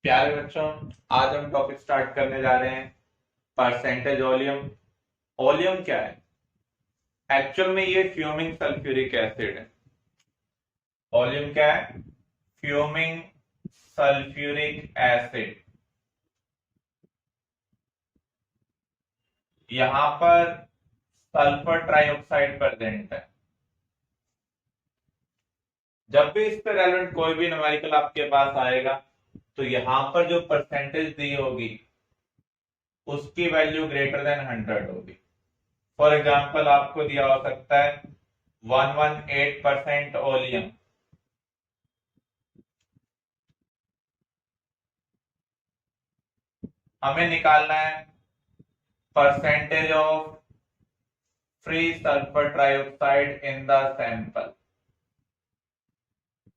प्यारे बच्चों, आज हम टॉपिक स्टार्ट करने जा रहे हैं परसेंटेज वॉल्यूम। वॉल्यूम क्या है? एक्चुअल में ये फ्यूमिंग सल्फ्यूरिक एसिड है। वॉल्यूम क्या है? Fuming sulphuric acid. यहां पर सल्फर ट्राइऑक्साइड प्रेजेंट है। जब भी इस पे रेलेवेंट कोई भी न्यूमेरिकल आपके पास आएगा तो यहां पर जो परसेंटेज दी होगी उसकी वैल्यू ग्रेटर देन 100 होगी। फॉर एग्जाम्पल आपको दिया हो सकता है 118% ओलियम। हमें निकालना है percentage of free sulphur trioxide in the sample.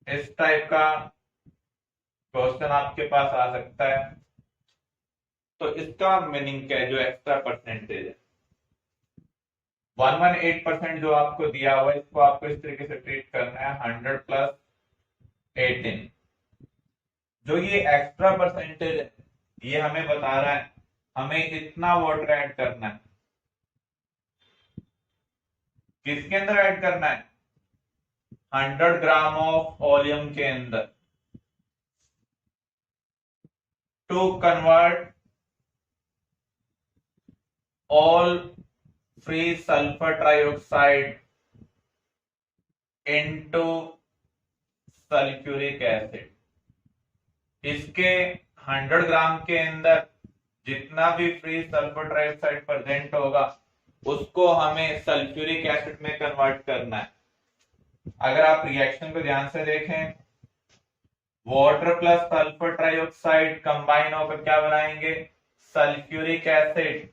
इस टाइप का क्वेश्चन आपके पास आ सकता है। तो इसका मीनिंग क्या है? जो एक्स्ट्रा परसेंटेज है 118% जो आपको दिया हुआ है, इसको आपको इस तरीके से ट्रीट करना है 100 प्लस 18। जो ये एक्स्ट्रा परसेंटेज है ये हमें बता रहा है हमें इतना वाटर ऐड करना है। किसके अंदर ऐड करना है? 100 ग्राम ऑफ ओलियम के अंदर to convert all free sulphur trioxide into sulphuric acid. इसके 100 ग्राम के अंदर जितना भी फ्री सल्फर ट्राइऑक्साइड प्रेजेंट होगा उसको हमें सल्फ्यूरिक एसिड में कन्वर्ट करना है। अगर आप रिएक्शन को ध्यान से देखें, water plus sulphur trioxide combine होकर क्या बनाएंगे? Sulphuric acid.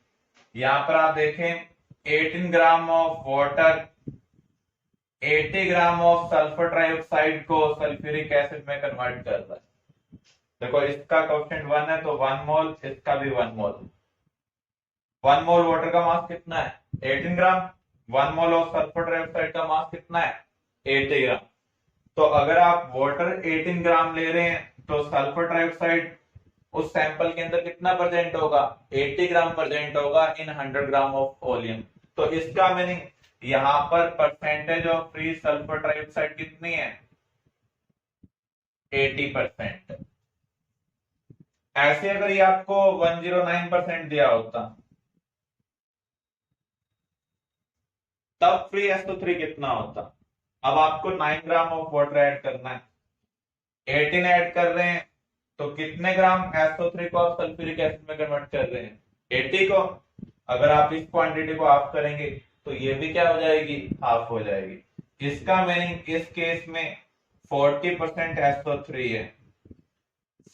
यहां पर आप देखें 18 gram of water 80 gram of sulphur trioxide को सल्फ्यूरिक एसिड में कन्वर्ट कर रहा है। देखो इसका कोएफिशिएंट 1 है तो 1 मोल, इसका भी 1 मोल। 1 मोल वाटर का मास कितना है? 18 ग्राम। 1 मोल ऑफ सल्फर ट्राइऑक्साइड का मास कितना है? 80 ग्राम। तो अगर आप वाटर 18 ग्राम ले रहे हैं तो सल्फर ट्राइऑक्साइड उस सैंपल के अंदर कितना प्रेजेंट होगा? 80 ग्राम प्रेजेंट होगा इन 100 ग्राम ऑफ वॉल्यूम। तो इसका मीनिंग यहां पर percentage of free sulphur trioxide कितनी है? 80%। ऐसे अगर ये आपको 109% दिया होता तब फ्री SO3 कितना होता? अब आपको 9 ग्राम ऑफ वाटर ऐड करना है, 18 ऐड कर रहे हैं तो कितने ग्राम SO3 को आप सल्फ्यूरिक एसिड में कन्वर्ट कर रहे हैं? 80 को। अगर आप इस क्वांटिटी को हाफ करेंगे तो ये भी क्या हो जाएगी? हाफ हो जाएगी। इसका मीनिंग इस केस में 40% SO3 है,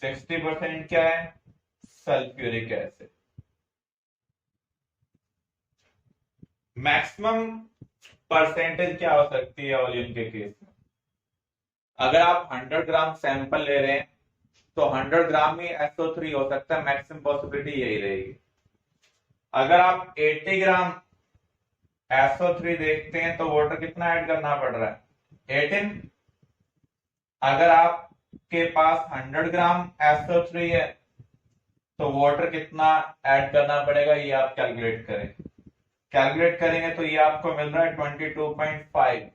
60% क्या है? Sulphuric acid. मैक्सिमम परसेंटेज क्या हो सकती है वॉल्यूम के केस में? अगर आप 100 ग्राम सैंपल ले रहे हैं तो 100 ग्राम ही SO3 हो सकता है, मैक्सिमम पॉसिबिलिटी यही रहेगी। अगर आप 80 ग्राम SO3 देखते हैं तो वाटर कितना ऐड करना पड़ रहा है? 18। अगर आपके पास 100 ग्राम SO3 है तो वाटर कितना ऐड करना पड़ेगा ये आप कैलकुलेट करें। कैलकुलेट करेंगे तो ये आपको मिल रहा है 22.5।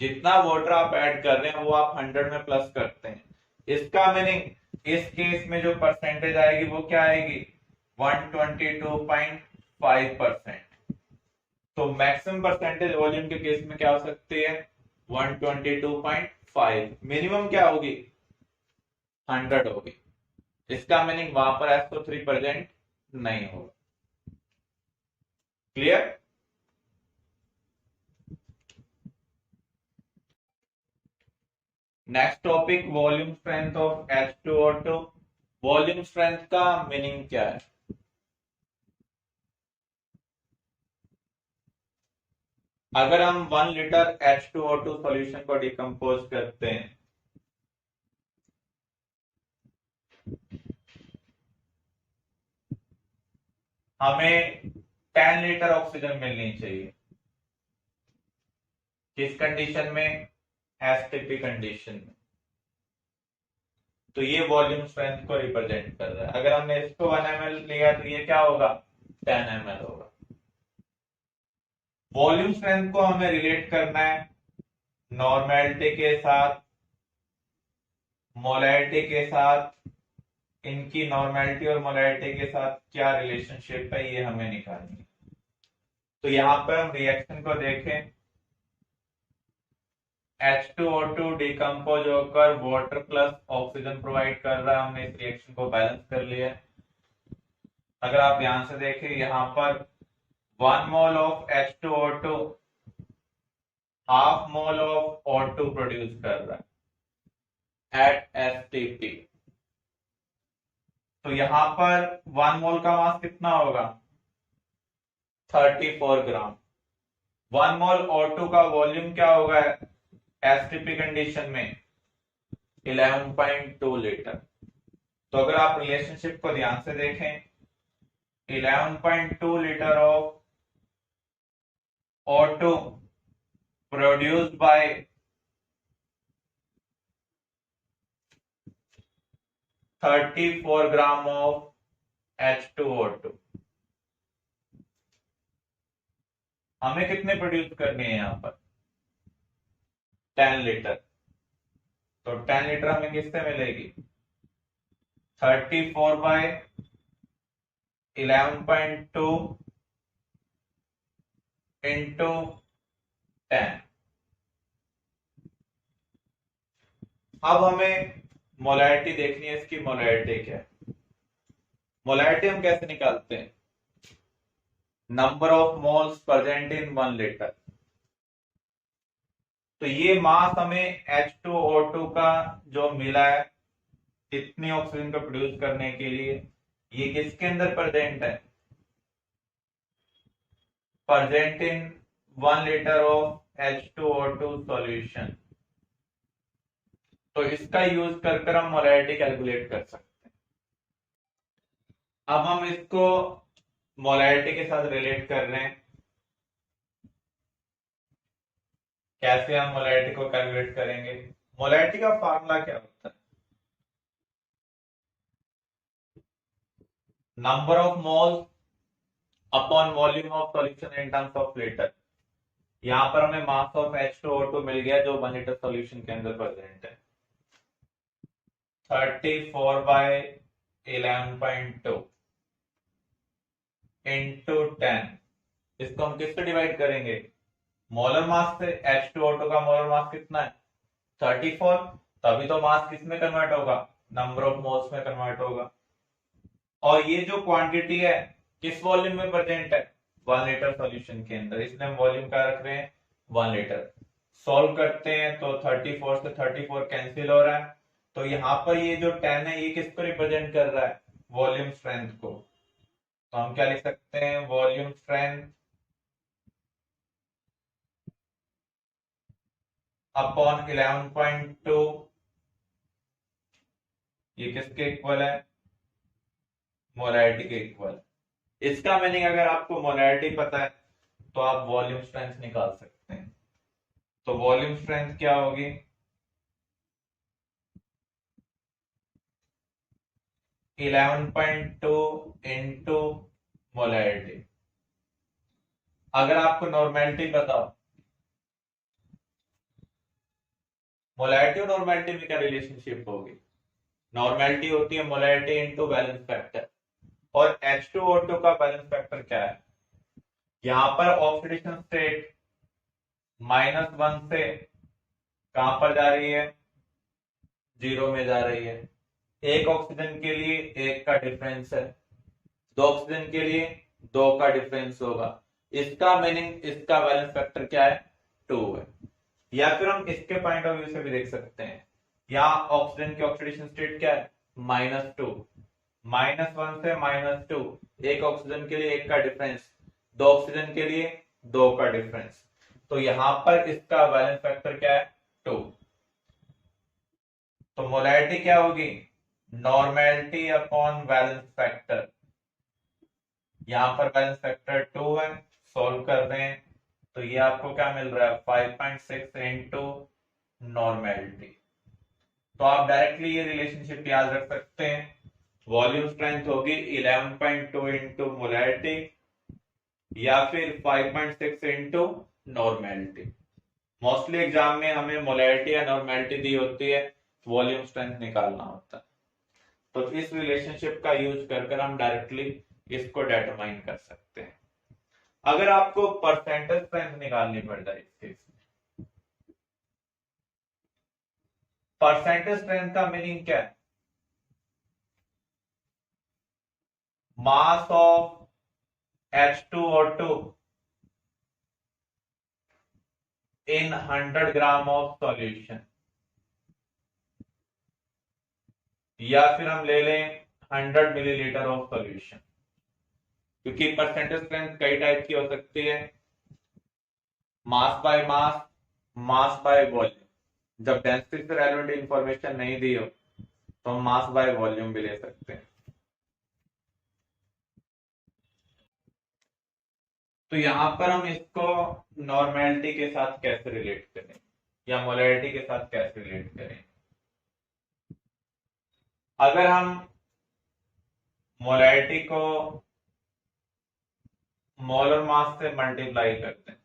जितना वाटर आप ऐड कर रहे हैं वो आप 100 में प्लस करते हैं। इसका मीनिंग इस केस में जो परसेंटेज आएगी वो क्या आएगी? 122.5%। तो मैक्सिमम परसेंटेज वॉल्यूम के केस में क्या हो सकती है? 122.5। मिनिमम क्या होगी? 100 होगी। इसका मीनिंग वहां पर SO3 प्रेजेंट नहीं होगा। Clear? Next topic volume strength of H2O2। Volume strength का मीनिंग क्या है? अगर हम 1 लीटर H2O2 सॉल्यूशन को डिकम्पोज करते हैं हमें 10 लीटर ऑक्सीजन मिलनी चाहिए। किस कंडीशन में? एसटीपी कंडीशन में। तो ये वॉल्यूम स्ट्रेंथ को रिप्रेजेंट कर रहा है। अगर हमने इसको 1 ml लिया तो ये क्या होगा, 10 ml होगा। वॉल्यूम स्ट्रेंथ को हमें रिलेट करना है नॉर्मेलिटी के साथ, मोलैरिटी के साथ। इनकी नॉर्मेलिटी और मोलैरिटी के साथ क्या रिलेशनशिप है ये हमें निकालनी है। तो यहां पर हम रिएक्शन को देखें, H2O2 डिकम्पोज होकर वाटर प्लस ऑक्सीजन प्रोवाइड कर रहा है। हमने इस रिएक्शन को बैलेंस कर लिया है। अगर आप ध्यान से देखें यहां पर 1 mole of H2O2 half mole of O2 produce कर रहा है एट STP। तो यहां पर 1 मोल का मास कितना होगा, 34 ग्राम। 1 मोल O2 का वॉल्यूम क्या होगा STP कंडीशन में, 11.2 लीटर। तो अगर आप रिलेशनशिप को ध्यान से देखें, 11.2 litre of O2 produced by 34 gram of H2O2। हमें कितने प्रोड्यूस करने हैं यहाँ पर, 10 लीटर। तो 10 लीटर हमें किससे मिलेगी, 34 बाय 11.2 इंटू 10। अब हमें मोलैरिटी देखनी है, इसकी मोलैरिटी क्या है। मोलैरिटी हम कैसे निकालते हैं, number of moles present in 1 litre. तो ये मास हमें H2O2 का जो मिला है इतनी ऑक्सीजन को प्रोड्यूस करने के लिए, ये किसके अंदर प्रेजेंट है, present in 1 litre of H2O2 solution. तो इसका यूज कर हम मोलैरिटी कैलकुलेट कर सकते हैं। अब हम इसको मोलैरिटी के साथ रिलेट कर रहे हैं। कैसे हम मोलैरिटी को कैलकुलेट करेंगे, मोलैरिटी का फार्मूला क्या होता है, number of moles upon volume of solution in terms of litre. यहां पर हमें मास ऑफ H2O2 मिल गया जो 1 लीटर सॉल्यूशन के अंदर प्रेजेंट है, 34 बाय 11.2 इंटू 10। इसको हम किससे डिवाइड करेंगे, मोलर मास से। H2O2 का मोलर मास कितना है, 34। तभी तो मास किस में कन्वर्ट होगा, नंबर ऑफ मोल्स में कन्वर्ट होगा। और ये जो क्वांटिटी है किस वॉल्यूम में प्रेजेंट है, 1 लीटर सॉल्यूशन के अंदर, इसलिए हम वॉल्यूम का रख रहे हैं 1 लीटर। सॉल्व करते हैं तो 34 से 34 कैंसिल हो रहा है। तो यहां पर ये जो 10 है ये किसको रिप्रेजेंट कर रहा है, वॉल्यूम स्ट्रेंथ को। तो हम क्या लिख सकते हैं, वॉल्यूम स्ट्रेंथ अपॉन 11.2, ये किसके इक्वल है, मोलैरिटी के इक्वल। इसका मीनिंग अगर आपको मोलैरिटी पता है तो आप वॉल्यूम स्ट्रेंथ निकाल सकते हैं। तो वॉल्यूम स्ट्रेंथ क्या होगी, 11.2 इंटू मोलैरिटी। अगर आपको नॉर्मेलिटी बताओ, मोलैरिटी और नॉर्मेलिटी में क्या रिलेशनशिप होगी, नॉर्मेलिटी होती है मोलैरिटी इंटू बैलेंस फैक्टर। और H2O2 का बैलेंस फैक्टर क्या है, यहां पर ऑक्सीडेशन स्टेट -1 से कहां पर जा रही है, 0 में जा रही है। एक ऑक्सीजन के लिए 1 का डिफरेंस है, 2 ऑक्सीजन के लिए 2 का डिफरेंस होगा। इसका मीनिंग इसका बैलेंस फैक्टर क्या है, 2 है। या फिर हम इसके पॉइंट ऑफ व्यू से भी देख सकते हैं, यहाँ ऑक्सीजन की ऑक्सीडेशन स्टेट क्या है, -2। -1 से -2, एक ऑक्सीजन के लिए 1 का डिफरेंस, 2 ऑक्सीजन के लिए 2 का डिफरेंस। तो यहां पर इसका बैलेंस फैक्टर क्या है, 2। तो मोलैरिटी क्या होगी, नॉर्मेलिटी अपॉन बैलेंस फैक्टर। यहां पर बैलेंस फैक्टर 2 है, सॉल्व कर रहे हैं तो ये आपको क्या मिल रहा है, 5.6 इंटू नॉर्मेलिटी। तो आप डायरेक्टली ये रिलेशनशिप याद रख सकते हैं, वॉल्यूम स्ट्रेंथ होगी 11.2 इंटू मोलैरिटी या फिर 5.6 इंटू नॉर्मेलिटी। मोस्टली एग्जाम में हमें मोलैरिटी या नॉर्मेलिटी दी होती है, वॉल्यूम स्ट्रेंथ निकालना होता है। तो इस रिलेशनशिप का यूज कर हम डायरेक्टली इसको डिटरमाइन कर सकते हैं। अगर आपको परसेंटेज स्ट्रेंथ निकालनी पड़ जाए इस केस में, परसेंटेज स्ट्रेंथ का मीनिंग क्या है? Mass of H2O2 in 100 gram of solution, या फिर हम ले लें 100 मिलीलीटर ऑफ सॉल्यूशन, क्योंकि परसेंटेज स्ट्रेंथ कई टाइप की हो सकती है, mass by mass, mass by volume. जब डेंसिटी से रिलेटेड इंफॉर्मेशन नहीं दी हो तो हम मास बाय वॉल्यूम भी ले सकते हैं। तो यहां पर हम इसको नॉर्मेलिटी के साथ कैसे रिलेट करें या मोलैरिटी के साथ कैसे रिलेट करें? अगर हम मोलैरिटी को मोलर मास से मल्टीप्लाई करते हैं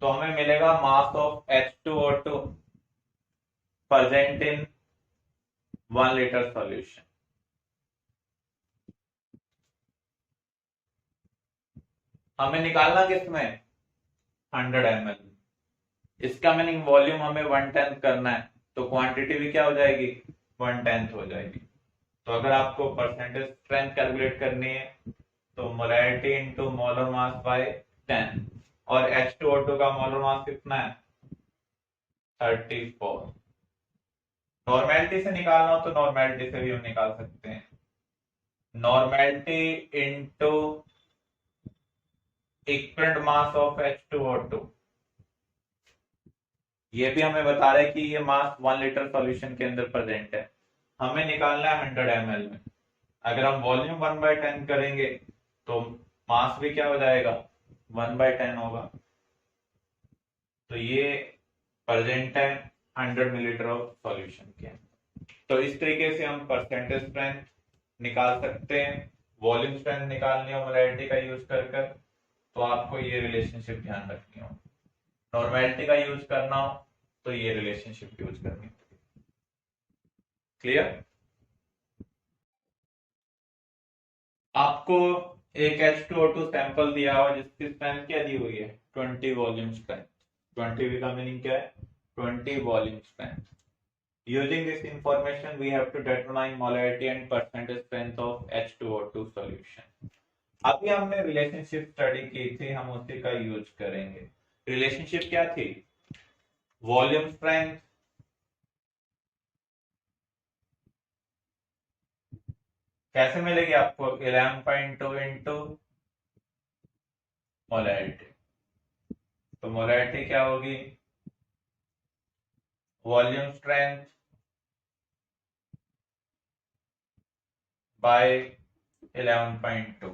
तो हमें मिलेगा mass of H2O2 present in 1 litre solution. हमें निकालना किसमें? 100 ml। इसका मीनिंग वॉल्यूम हमें 1/10 करना है, तो क्वांटिटी भी क्या हो जाएगी? 1/10 हो जाएगी। तो अगर आपको परसेंटेज स्ट्रेंथ कैलकुलेट करनी है तो molarity into molar mass by 10, और H2O2 का मोलर मास कितना है? 34। नॉर्मेलिटी से निकालना हो तो नॉर्मेलिटी से भी हम निकाल सकते हैं, normality into equivalent mass of H2O2। ये भी हमें बता रहे कि ये मास 1 लीटर सॉल्यूशन के अंदर प्रेजेंट है, हमें निकालना है 100 ml में। अगर हम वॉल्यूम 1/10 करेंगे तो मास भी क्या हो जाएगा? 1/10 होगा। तो ये प्रेजेंट है 100 मिलीलीटर ऑफ सॉल्यूशन के अंदर। तो इस तरीके से हम परसेंटेज स्ट्रेंथ निकाल सकते हैं। वॉल्यूम स्ट्रेंथ निकालनी हो मोलैरिटी का यूज कर तो आपको ये रिलेशनशिप ध्यान रखनी हो, नॉर्मेलिटी का यूज करना हो तो ये रिलेशनशिप यूज करनी है। क्लियर? आपको एक H2O2 सैंपल दिया हुआ जिसकी स्ट्रेंथ क्या दी हुई है? 20 वॉल्यूम स्ट्रेंथ। 20 का मीनिंग क्या है? 20 volume strength. Using this information, we have to determine molarity and percentage strength of H2O2 solution. अभी हमने रिलेशनशिप स्टडी की थी, हम उसी का यूज करेंगे। रिलेशनशिप क्या थी? वॉल्यूम स्ट्रेंथ कैसे मिलेगी आपको? 11.2 इंटू मोलैरिटी। तो मोलैरिटी क्या होगी? Volume strength by 11.2,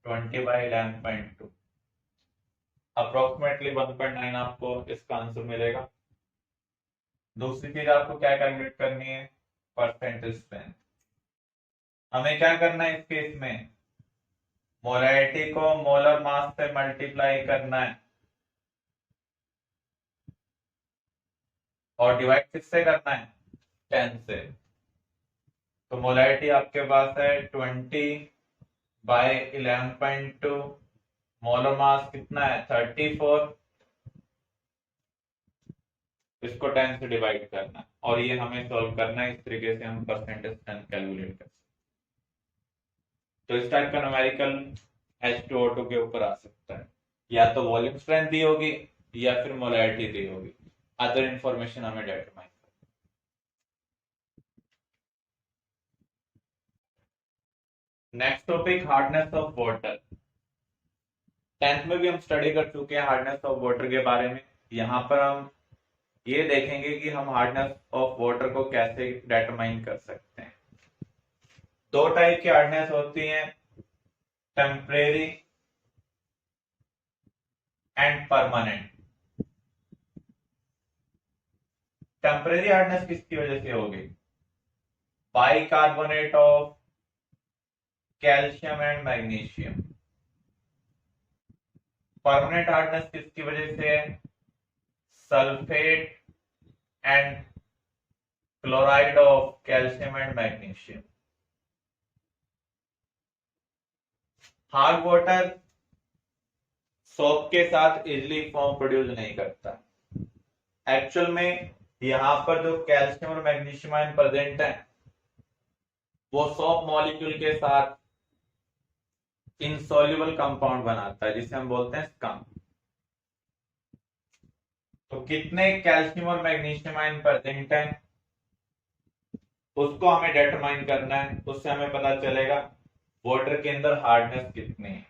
20 by 11.2, approximately 1.9 आपको इसका आंसर मिलेगा। दूसरी चीज आपको क्या कैलकुलेट करनी है? Percentage strength. हमें क्या करना है इस केस में? मोलैरिटी को मोलर मास से मल्टीप्लाई करना है और डिवाइड किससे करना है? 10 से। तो मोलैरिटी आपके पास है 20 बाय 11.2, मोलर मास कितना है? 34, इसको 10 से डिवाइड करना है और ये हमें सॉल्व करना है। इस तरीके से हम परसेंटेज स्ट्रेंथ कैलकुलेट कर सकते हैं। तो इस टाइप का न्यूमेरिकल H2O2 के ऊपर आ सकता है, या तो वॉल्यूम स्ट्रेंथ दी होगी या फिर मोलैरिटी दी होगी, अदर इंफॉर्मेशन हमें determine. Next topic, hardness of water. 10th में भी हम स्टडी कर चुके हैं हार्डनेस ऑफ वाटर के बारे में। यहाँ पर हम ये देखेंगे कि हम हार्डनेस ऑफ वाटर को कैसे डिटरमाइन कर सकते हैं। दो टाइप की हार्डनेस होती है, temporary and permanent. Temporary hardness किसकी वजह से होगी? Bicarbonate of calcium and magnesium. Permanent hardness किसकी वजह से है? Sulphate and chloride of calcium and magnesium. Hard water soap के साथ इजिली फॉर्म प्रोड्यूस नहीं करता। एक्चुअल में यहां पर जो कैल्शियम और मैग्नीशियम आयन प्रेजेंट है वो सोप मॉलिक्यूल के साथ इनसॉल्युबल कंपाउंड बनाता है जिसे हम बोलते हैं स्कम। तो कितने कैल्शियम और मैग्नीशियम आयन प्रेजेंट हैं उसको हमें डिटरमाइन करना है। उससे हमें पता चलेगा वाटर के अंदर हार्डनेस कितनी है।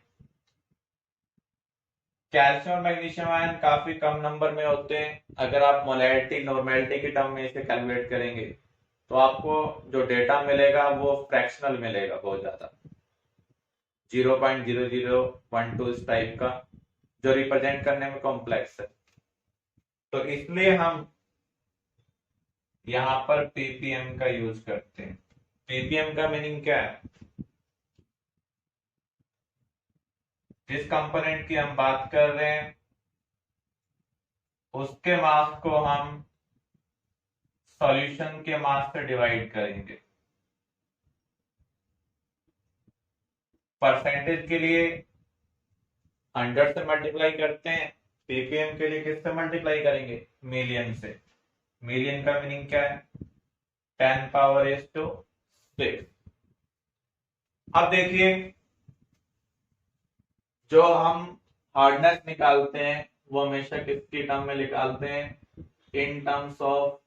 कैल्शियम और मैग्नीशियम आयन काफी कम नंबर में होते हैं। अगर आप मोलैरिटी नॉर्मेलिटी के टर्म में इसे कैलकुलेट करेंगे तो आपको जो डेटा मिलेगा वो फ्रैक्शनल मिलेगा, बहुत ज्यादा 0.0012 इस टाइप का, जो रिप्रेजेंट करने में कॉम्प्लेक्स है। तो इसलिए हम यहां पर पीपीएम का यूज करते हैं। पीपीएम का मीनिंग क्या है? जिस कंपोनेंट की हम बात कर रहे हैं उसके मास को हम सॉल्यूशन के मास से डिवाइड करेंगे। परसेंटेज के लिए 100 से मल्टीप्लाई करते हैं, पीपीएम के लिए किससे मल्टीप्लाई करेंगे? मिलियन से। मिलियन का मीनिंग क्या है? 10⁻⁶। अब देखिए जो हम हार्डनेस निकालते हैं वो हमेशा किसकी टर्म में निकालते हैं? इन टर्म्स ऑफ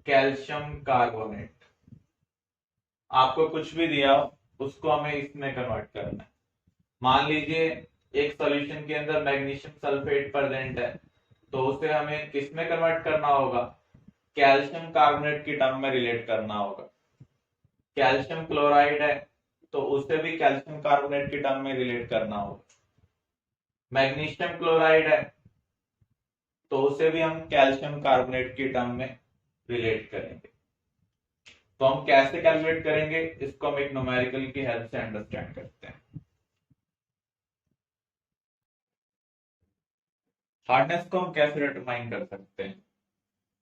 कैल्शियम कार्बोनेट। आपको कुछ भी दिया हो उसको हमें इसमें कन्वर्ट करना है। मान लीजिए एक सॉल्यूशन के अंदर मैग्नीशियम सल्फेट प्रेजेंट है तो उसे हमें किस में कन्वर्ट करना होगा? कैल्शियम कार्बोनेट की टर्म में रिलेट करना होगा। कैल्शियम क्लोराइड है तो उसे भी कैल्शियम कार्बोनेट की टर्म में रिलेट करना होगा। मैग्नीशियम क्लोराइड है तो उसे भी हम कैल्शियम कार्बोनेट की टर्म में रिलेट करेंगे। तो हम कैसे कैलकुलेट करेंगे इसको हम एक न्यूमेरिकल की हेल्प से अंडरस्टैंड करते हैं। हार्डनेस को हम कैसे डिटरमाइन कर सकते हैं?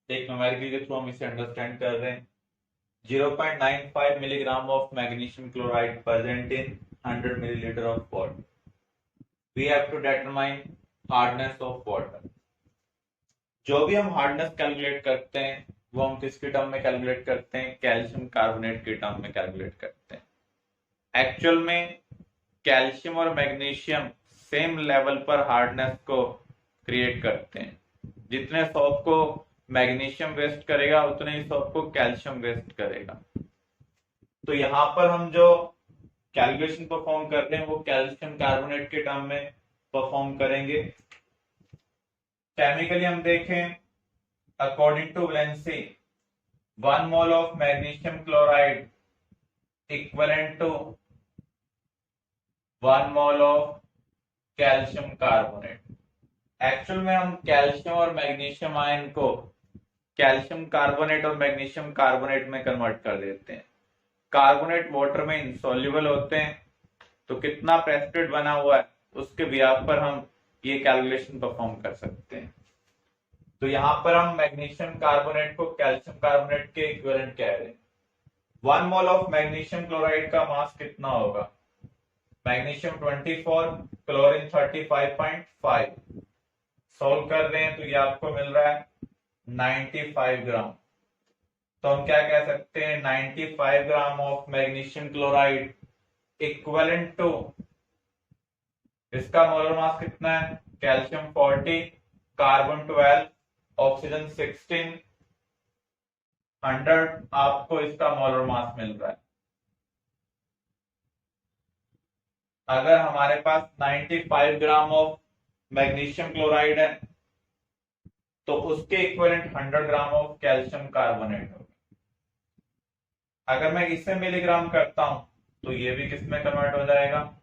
एक न्यूमेरिकल के थ्रू हम इसे अंडरस्टैंड कर रहे हैं। 0.95 milligram of magnesium chloride present in 100 milliliter of water. We have to determine hardness of water. जो भी हम हार्डनेस कैलकुलेट करते हैं वो हम किसके टर्म में कैलकुलेट करते हैं? कैल्शियम कार्बोनेट के टर्म में कैलकुलेट करते हैं। एक्चुअल में कैल्शियम और मैग्नीशियम सेम लेवल पर हार्डनेस को क्रिएट करते हैं। जितने सोप को मैग्नीशियम वेस्ट करेगा उतने ही सोप को कैल्शियम वेस्ट करेगा। तो यहां पर हम जो कैलकुलेशन परफॉर्म कर रहे हैं वो कैल्शियम कार्बोनेट के टर्म में परफॉर्म करेंगे। केमिकली हम देखें according to valency 1 mole of magnesium chloride equivalent to 1 mole of calcium carbonate. Actual में हम कैल्शियम और मैग्नीशियम आयन को कैल्शियम कार्बोनेट और मैग्नीशियम कार्बोनेट में कन्वर्ट कर देते हैं। कार्बोनेट वाटर में इनसॉल्युबल होते हैं तो कितना प्रेसिपिटेट बना हुआ है उसके बिहाफ पर हम ये कैलकुलेशन परफॉर्म कर सकते हैं। तो यहां पर हम मैग्नीशियम कार्बोनेट को कैल्शियम कार्बोनेट के इक्विवेलेंट कह रहे हैं। 1 मोल ऑफ मैग्नीशियम क्लोराइड का मास कितना होगा? Magnesium 24, chlorine 35.5। सोल्व कर रहे हैं तो ये आपको मिल रहा है 95 ग्राम। तो हम क्या कह सकते हैं? 95 gram of magnesium chloride equivalent to, इसका मोलर मास कितना है? कैल्शियम 40, कार्बन 12, ऑक्सीजन 16, 100 आपको इसका मोलर मास मिल रहा है। अगर हमारे पास 95 ग्राम ऑफ मैग्नीशियम क्लोराइड है तो उसके equivalent 100 gram of calcium carbonate होगा। अगर मैं इससे मिलीग्राम करता हूं तो ये भी किस में कन्वर्ट हो जाएगा?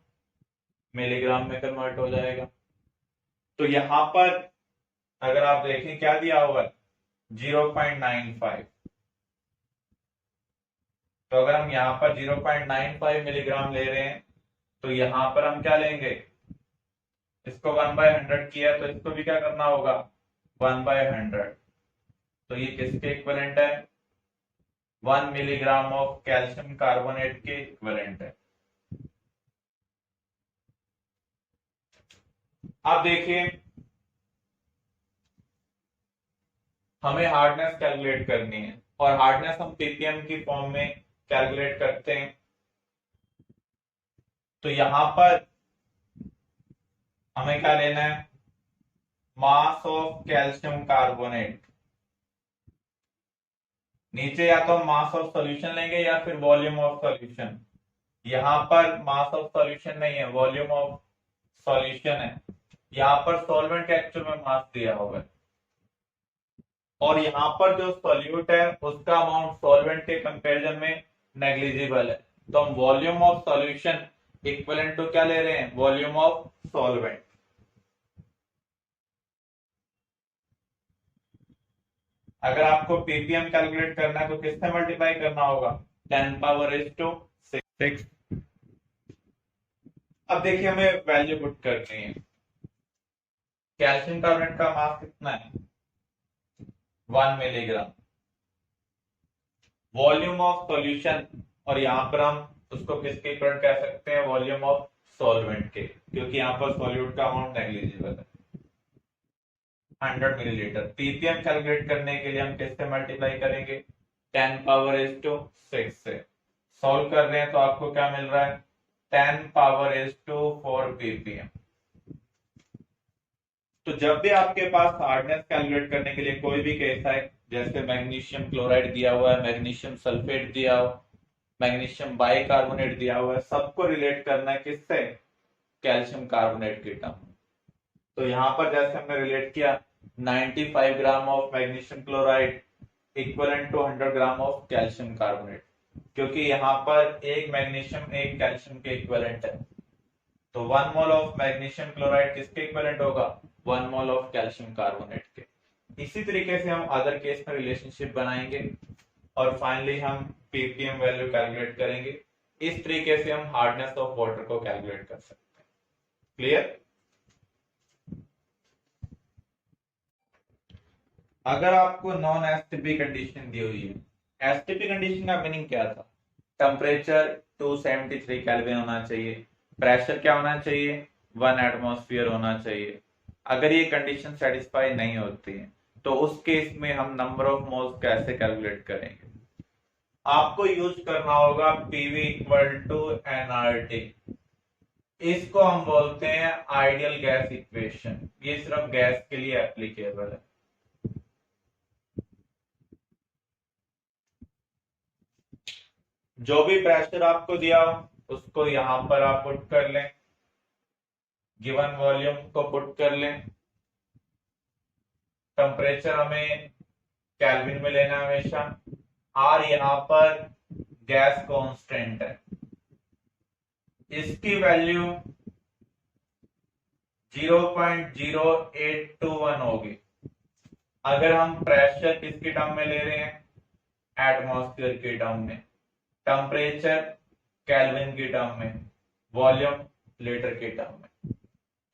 मिलीग्राम में कन्वर्ट हो जाएगा। तो यहां पर अगर आप देखें क्या दिया हुआ है? 0.95। तो अगर हम यहाँ पर 0.95 मिलीग्राम ले रहे हैं तो यहाँ पर हम क्या लेंगे, इसको 1/100 किया तो इसको भी क्या करना होगा 1/100। तो ये किसके इक्विवेलेंट है, 1 मिलीग्राम ऑफ कैल्शियम कार्बोनेट के इक्विवेलेंट है। अब देखिए हमें हार्डनेस कैलकुलेट करनी है और हार्डनेस हम पीपीएम की फॉर्म में कैलकुलेट करते हैं। तो यहां पर हमें क्या लेना है, मास ऑफ कैल्शियम कार्बोनेट। नीचे या तो मास ऑफ सॉल्यूशन लेंगे या फिर वॉल्यूम ऑफ सॉल्यूशन। यहां पर मास ऑफ सॉल्यूशन नहीं है, वॉल्यूम ऑफ सॉल्यूशन है। यहां पर सॉल्वेंट के एक्चुअल में मास दिया होगा और यहाँ पर जो सॉल्यूट है उसका अमाउंट सॉल्वेंट के कंपैरिजन में नेग्लिजिबल है। तो हम volume of solution equivalent to क्या ले रहे हैं, वॉल्यूम ऑफ सॉल्वेंट। अगर आपको पीपीएम कैलकुलेट करना है तो किससे मल्टीप्लाई करना होगा, 10⁻⁶। अब देखिए हमें वैल्यू पुट करनी है। कैल्शियम कार्बोनेट का मास कितना है, 1 मिलीग्राम। वॉल्यूम ऑफ सॉल्यूशन, और यहां पर हम उसको किसके इक्वल कह सकते हैं, वॉल्यूम ऑफ सॉल्वेंट के, क्योंकि यहां पर सॉल्यूट का अमाउंट नेग्लिजिबल है, 100 मिलीलीटर। पीपीएम कैलकुलेट करने के लिए हम किससे मल्टीप्लाई करेंगे, 10⁻⁶ से। सॉल्व कर रहे हैं तो आपको क्या मिल रहा है, 10⁻⁴ पीपीएम। तो जब भी आपके पास हार्डनेस कैलकुलेट करने के लिए कोई भी केस है, जैसे मैग्नीशियम क्लोराइड दिया हुआ है, मैग्नीशियम सल्फेट दिया हो, मैग्नीशियम बाइकार्बोनेट दिया हुआ है, सबको रिलेट करना है किससे, कैल्शियम कार्बोनेट के टर्म। तो यहां पर जैसे हमने रिलेट किया 95 gram of magnesium chloride equivalent to 100 gram of calcium carbonate, क्योंकि यहाँ पर एक मैग्नीशियम एक कैल्शियम के इक्वलेंट है। तो 1 मोल ऑफ मैग्नीशियम क्लोराइड किसके इक्वलेंट होगा, 1 मोल ऑफ कैल्शियम कार्बोनेट के। इसी तरीके से हम अदर केस में रिलेशनशिप बनाएंगे और फाइनली हम पीपीएम वैल्यू कैलकुलेट करेंगे। इस तरीके से हम हार्डनेस ऑफ वाटर को कैलकुलेट कर सकते हैं। क्लियर। अगर आपको नॉन एसटीपी कंडीशन दी हुई है, एसटीपी कंडीशन का मीनिंग क्या था, टेम्परेचर 273 केल्विन होना चाहिए, प्रेशर क्या होना चाहिए, 1 एटमॉस्फेयर होना चाहिए। अगर ये कंडीशन सेटिस्फाई नहीं होती है तो उस केस में हम नंबर ऑफ मोल्स कैसे कैलकुलेट करेंगे, आपको यूज करना होगा पीवी इक्वल टू एनआरटी। इसको हम बोलते हैं आइडियल गैस इक्वेशन। ये सिर्फ गैस के लिए एप्लीकेबल है। जो भी प्रेशर आपको दिया हो उसको यहां पर आप पुट कर लें, गिवन वॉल्यूम को पुट कर लें। टेम्परेचर हमें केल्विन में लेना है हमेशा, और यहां पर गैस कांस्टेंट है, इसकी वैल्यू 0.0821 होगी। अगर हम प्रेशर किसके टर्म में ले रहे हैं, एटमॉस्फेयर के टर्म में, टेम्परेचर केल्विन के टर्म में, वॉल्यूम लीटर के टर्म में,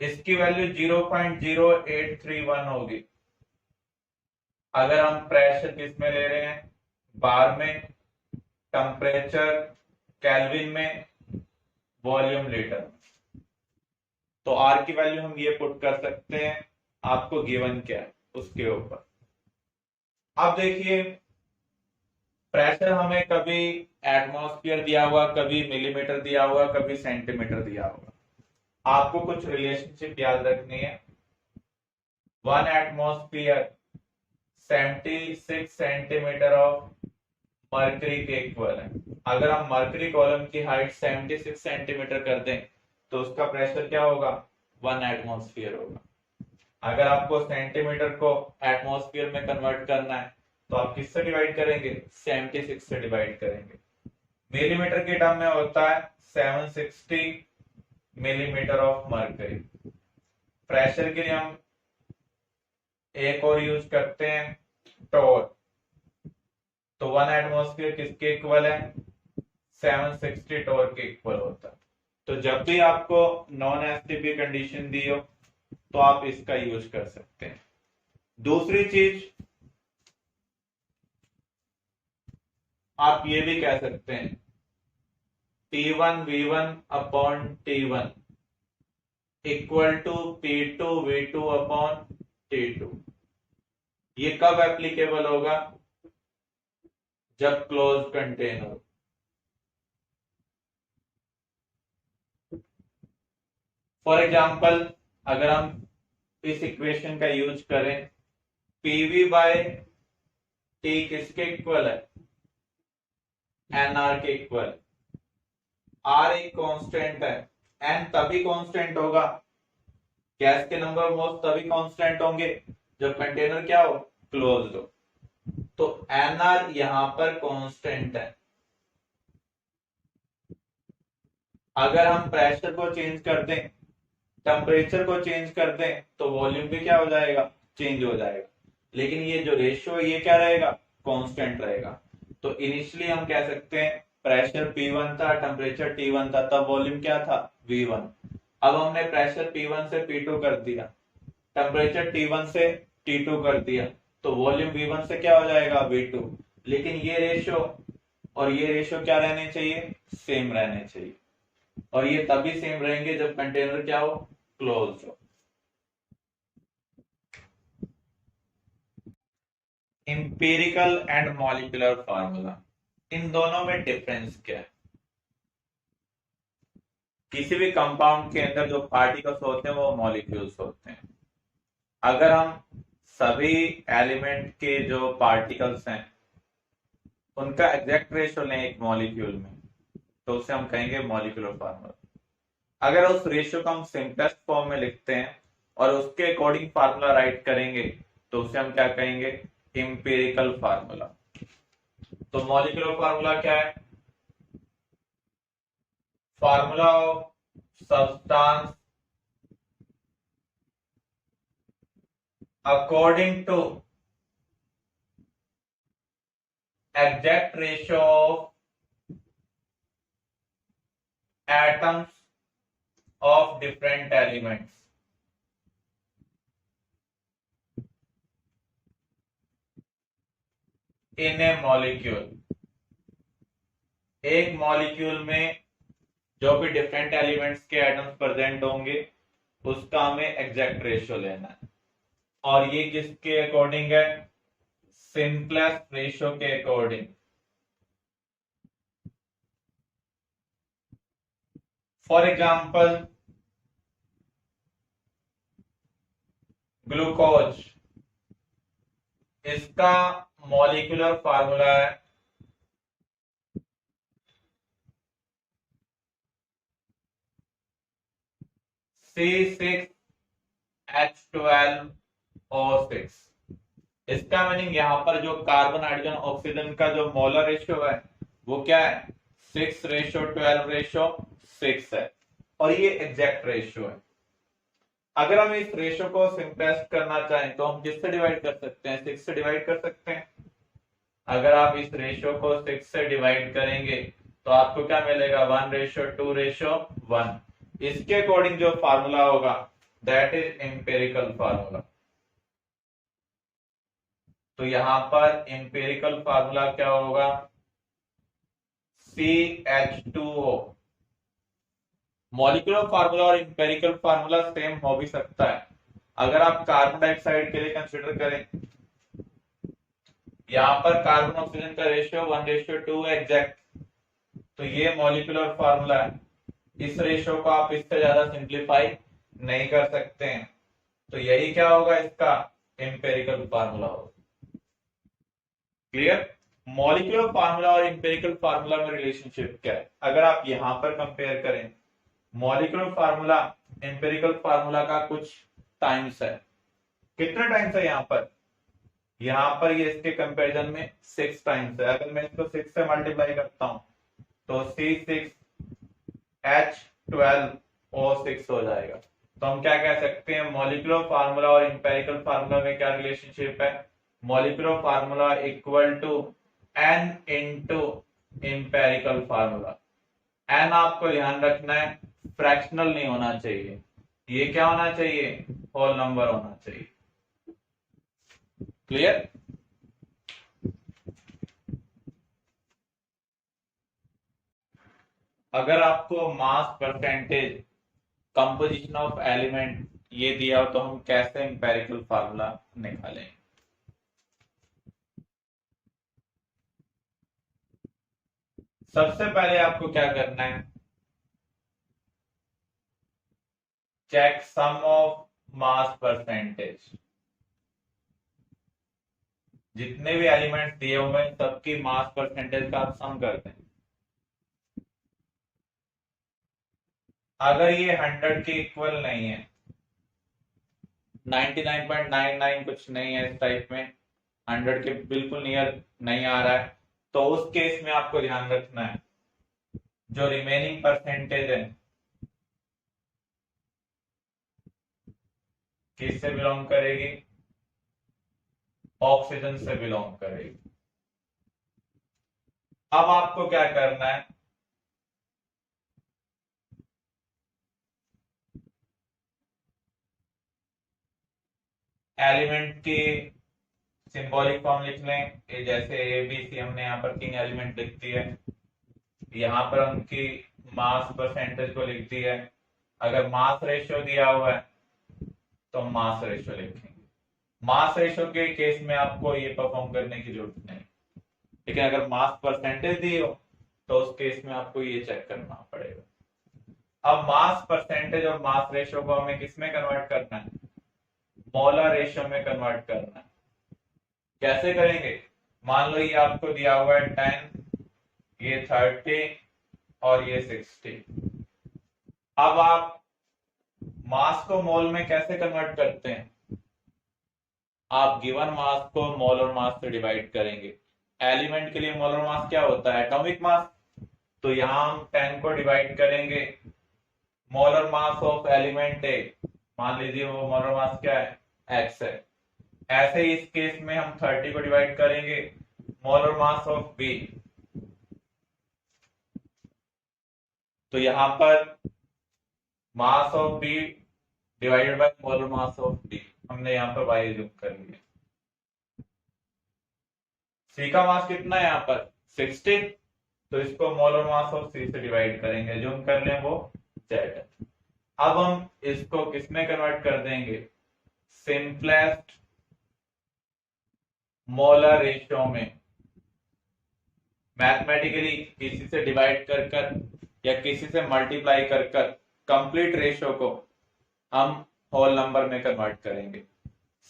इसकी वैल्यू 0.0831 होगी। अगर हम प्रेशर किस में ले रहे हैं, बार में, टेम्परेचर केल्विन में, वॉल्यूम लीटर में, तो आर की वैल्यू हम ये पुट कर सकते हैं, आपको गिवन क्या है उसके ऊपर। अब देखिए प्रेशर हमें कभी एटमॉस्फेयर दिया हुआ, कभी मिलीमीटर दिया हुआ, कभी सेंटीमीटर दिया हुआ। आपको कुछ रिलेशनशिप याद रखनी है। 1 एटमॉस्फेयर 76 सेंटीमीटर ऑफ मर्करी के इक्वल है। अगर हम मर्करी कॉलम की हाइट 76 सेंटीमीटर कर दें तो उसका प्रेशर क्या होगा, 1 एटमॉस्फेयर होगा। अगर आपको सेंटीमीटर को एटमॉस्फेयर में कन्वर्ट करना है तो आप किससे डिवाइड करेंगे, 76 से डिवाइड करेंगे। मिलीमीटर के टर्म में होता है 760 मिलीमीटर ऑफ मर्करी। प्रेशर के लिए हम एक और यूज करते हैं टोर, तो 1 एटमॉस्फेयर किसके इक्वल है? 760 टोर के इक्वल होता है। तो जब भी आपको नॉन एसटीपी कंडीशन दी हो तो आप इसका यूज कर सकते हैं। दूसरी चीज आप ये भी कह सकते हैं P1V1 upon T1 equal to P2V2 upon T2। ये कब एप्लीकेबल होगा? जब क्लोज कंटेनर। फॉर एग्जाम्पल अगर हम इस इक्वेशन का यूज करें, पीवी बाय टी किसके इक्वल है? एनआर के इक्वल। आर एक कांस्टेंट है, एन तभी कांस्टेंट होगा, गैस के नंबर ऑफ मोल्स तभी कांस्टेंट होंगे जब कंटेनर क्या हो? क्लोज्ड हो। तो एनआर यहां पर कांस्टेंट है। अगर हम प्रेशर को चेंज कर दें, टेम्परेचर को चेंज कर दें, तो वॉल्यूम भी क्या हो जाएगा? चेंज हो जाएगा। लेकिन ये जो रेशियो ये क्या रहेगा? कांस्टेंट रहेगा। तो इनिशियली हम कह सकते हैं प्रेशर P1 था, टेम्परेचर T1 था, तब वॉल्यूम क्या था? V1। अब हमने प्रेशर P1 से P2 कर दिया, टेम्परेचर T1 से T2 कर दिया, तो वॉल्यूम V1 से क्या हो जाएगा? V2। लेकिन ये रेशियो और ये रेशियो क्या रहने चाहिए? सेम रहने चाहिए। और ये तभी सेम रहेंगे जब कंटेनर क्या हो? क्लोज हो। इंपेरिकल एंड मॉलिक्यूलर फार्मूला, इन दोनों में डिफरेंस क्या है? किसी भी कंपाउंड के अंदर जो पार्टिकल्स होते हैं वो मॉलिक्यूल्स होते हैं। अगर हम सभी एलिमेंट के जो पार्टिकल्स हैं उनका एग्जैक्ट रेशियो लें एक मॉलिक्यूल में, तो उसे हम कहेंगे मॉलिक्यूलर फार्मूला। अगर उस रेशियो को हम सिंपलेस्ट फॉर्म में लिखते हैं और उसके अकॉर्डिंग फार्मूला राइट करेंगे तो उसे हम क्या कहेंगे? Empirical formula. तो मॉलिक्यूलर फार्मूला क्या है? Formula of substance according to exact ratio of atoms of different elements in a molecule। एक मॉलिक्यूल में जो भी डिफरेंट एलिमेंट्स के एटम्स प्रेजेंट होंगे उसका हमें एग्जैक्ट रेशियो लेना है। और ये किसके अकॉर्डिंग है? सिंपलेस्ट रेशियो के अकॉर्डिंग। फॉर एग्जाम्पल ग्लूकोज, इसका मॉलिक्यूलर फार्मूला है C6H12O6। इसका मीनिंग यहाँ पर जो कार्बन हाइड्रोजन ऑक्सीजन का जो मोलर रेशियो है वो क्या है? 6:12:6 है और ये एग्जैक्ट रेशियो है। अगर हम इस रेशियो को सिंपलेस्ट करना चाहें तो हम किससे डिवाइड कर सकते हैं? 6 से डिवाइड कर सकते हैं। अगर आप इस रेशियो को 6 से डिवाइड करेंगे तो आपको क्या मिलेगा? 1:2:1। इसके अकॉर्डिंग जो फार्मूला होगा दैट इज एम्पेरिकल फार्मूला। तो यहां पर एम्पेरिकल फार्मूला क्या होगा? CH2O। मॉलिक्यूलर फार्मूला और एम्पेरिकल फार्मूला सेम हो भी सकता है। अगर आप कार्बन डाइऑक्साइड के लिए कंसिडर करें, यहां पर कार्बन ऑक्सीजन का रेशियो 1:2 एग्जैक्ट, तो ये मॉलिक्यूलर फार्मूला है। इस रेशियो को आप इससे ज्यादा सिंप्लीफाई नहीं कर सकते हैं, तो यही क्या होगा? इसका एम्पेरिकल फार्मूला होगा। क्लियर? मॉलिक्यूलर फार्मूला और एम्पेरिकल फार्मूला में रिलेशनशिप क्या है? अगर आप यहां पर कंपेयर करें, मॉलिक्यूलर फार्मूला एम्पेरिकल फार्मूला का कुछ टाइम्स है। कितने टाइम्स है? यहां पर ये इसके कंपैरिजन में 6 टाइम्स है। अगर मैं इसको 6 से मल्टीप्लाई करता हूं तो C6H12O6 हो जाएगा। तो हम क्या कह सकते हैं? मॉलिक्यूलर फार्मूला और एम्पेरिकल फार्मूला में क्या रिलेशनशिप है? Molecular formula equal to n into empirical formula. n आपको ध्यान रखना है फ्रैक्शनल नहीं होना चाहिए, ये क्या होना चाहिए, होल नंबर होना चाहिए। क्लियर? अगर आपको mass percentage composition of element ये दिया हो तो हम कैसे एम्पेरिकल फार्मूला निकालें? सबसे पहले आपको क्या करना है, check sum of mass percentage. जितने भी एलिमेंट्स दिए हुए हैं सबकी मास परसेंटेज का आप सम करते हैं। अगर ये 100 के इक्वल नहीं है, 99.99 कुछ नहीं है इस टाइप में, 100 के बिल्कुल नियर नहीं आ रहा है, तो उस केस में आपको ध्यान रखना है जो रिमेनिंग परसेंटेज है किससे बिलोंग करेगी, ऑक्सीजन से बिलोंग करेगी। अब आपको क्या करना है, एलिमेंट की सिंबॉलिक फॉर्म लिख लें, ये जैसे ए बी सी हमने यहाँ पर किंग एलिमेंट लिख दी है, यहाँ पर उनकी मास परसेंटेज को लिख दी है। अगर मास रेशियो दिया हुआ है तो मास रेशियो लिखेंगे। मास रेशियो के केस में आपको ये परफॉर्म करने की जरूरत नहीं, लेकिन अगर मास परसेंटेज दी हो तो उस केस में आपको ये चेक करना पड़ेगा। अब मास परसेंटेज और मास रेशियो को हमें किस में कन्वर्ट करना है, मोलर रेशियो में कन्वर्ट करना है। कैसे करेंगे, मान लो ये आपको दिया हुआ है 10, ये 30 और ये 60। अब आप मास को मोल में कैसे कन्वर्ट करते हैं, आप गिवन मास को मोलर मास से डिवाइड करेंगे। एलिमेंट के लिए मोलर मास क्या होता है, एटॉमिक मास। तो यहां हम 10 को डिवाइड करेंगे मोलर मास ऑफ एलिमेंट ए, मान लीजिए वो मोलर मास क्या है, x है। ऐसे ही इस केस में हम 30 को डिवाइड करेंगे मोलर मास ऑफ बी, तो यहां पर mass of B divided by molar mass of D, हमने यहाँ पर y यूज कर लिया। सी का मास कितना है यहाँ पर 60, तो इसको मोलर मास ऑफ सी से डिवाइड करेंगे, जो हम कर लें वो z। अब हम इसको किसमें कन्वर्ट कर देंगे, सिंपलेस्ट मोलर रेशियो में। मैथमेटिकली किसी से डिवाइड कर कर या किसी से मल्टीप्लाई कर कर कंप्लीट रेशियो को हम होल नंबर में कन्वर्ट करेंगे।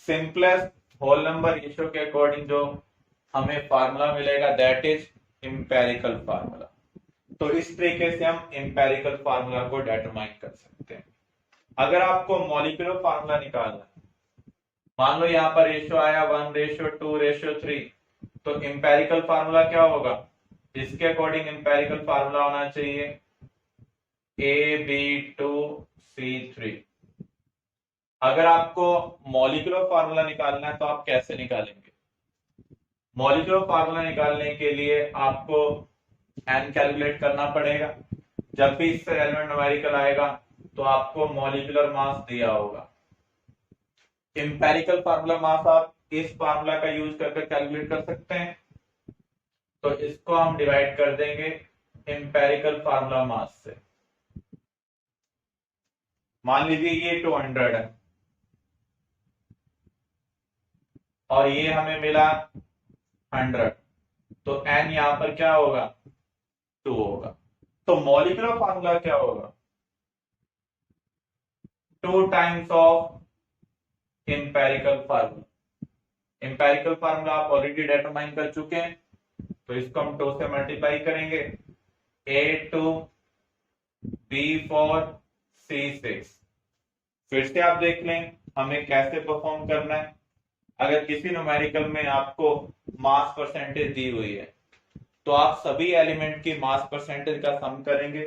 सिंपलेस्ट होल नंबर रेशियो के अकॉर्डिंग जो हमें फार्मूला मिलेगा दैट इज इंपेरिकल फार्मूला। तो इस तरीके से हम इंपेरिकल फार्मूला को डिटरमाइन कर सकते हैं। अगर आपको मॉलिक्यूलर फार्मूला निकालना है, मान लो यहाँ पर रेशियो आया 1:2:3, तो इंपेरिकल फार्मूला क्या होगा, इसके अकॉर्डिंग इंपेरिकल फार्मूला होना चाहिए AB2C3। अगर आपको मॉलिक्यूलर फार्मूला निकालना है तो आप कैसे निकालेंगे, मॉलिक्यूलर फार्मूला निकालने के लिए आपको n कैलकुलेट करना पड़ेगा। जब भी इससे एलिमेंट न्यूमेरिकल आएगा तो आपको मॉलिक्यूलर मास दिया होगा। इंपेरिकल फार्मूला मास आप इस फार्मूला का यूज करके कैलकुलेट कर सकते हैं, तो इसको हम डिवाइड कर देंगे इंपेरिकल फार्मूला मास से। मान लीजिए ये 200 है और ये हमें मिला 100, तो n यहां पर क्या होगा 2 होगा। तो मॉलिक्यूलर फार्मूला क्या होगा, 2 times of empirical formula. Empirical formula आप ऑलरेडी डिटरमाइन कर चुके हैं, तो इसको हम 2 से मल्टीप्लाई करेंगे, A2B4C6। फिर से आप देख लें हमें कैसे परफॉर्म करना है। अगर किसी न्यूमेरिकल में आपको मास परसेंटेज दी हुई है तो आप सभी एलिमेंट की मास परसेंटेज का सम करेंगे।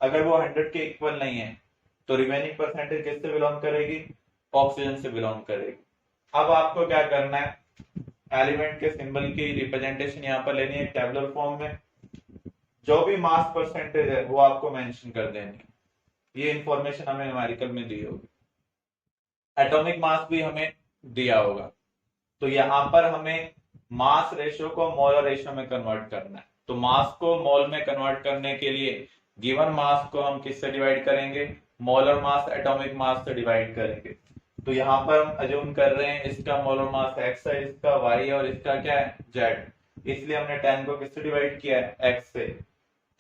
अगर वो 100 के इक्वल नहीं है तो रिमेनिंग परसेंटेज किससे बिलोंग करेगी, ऑक्सीजन से बिलोंग करेगी। अब आपको क्या करना है, एलिमेंट के सिंबल की रिप्रेजेंटेशन यहाँ पर लेनी है टेबुलर फॉर्म में। जो भी मास परसेंटेज है वो आपको मेंशन कर देनी है। ये इंफॉर्मेशन हमें न्यूमेरिकल में दी होगी। एटॉमिक मास भी हमें दिया होगा। तो यहाँ पर हमें मास रेशियो को मोलर रेशियो में कन्वर्ट करना है। तो मास को मोल में कन्वर्ट करने के लिए गिवन मास को हम किससे डिवाइड करेंगे? मोलर मास एटॉमिक मास से डिवाइड करेंगे। तो यहाँ पर हम अज्यूम कर रहे हैं इसका मोलर मास x है, इसका y है और इसका क्या है z। इसलिए हमने 10 को किससे डिवाइड किया है? x से।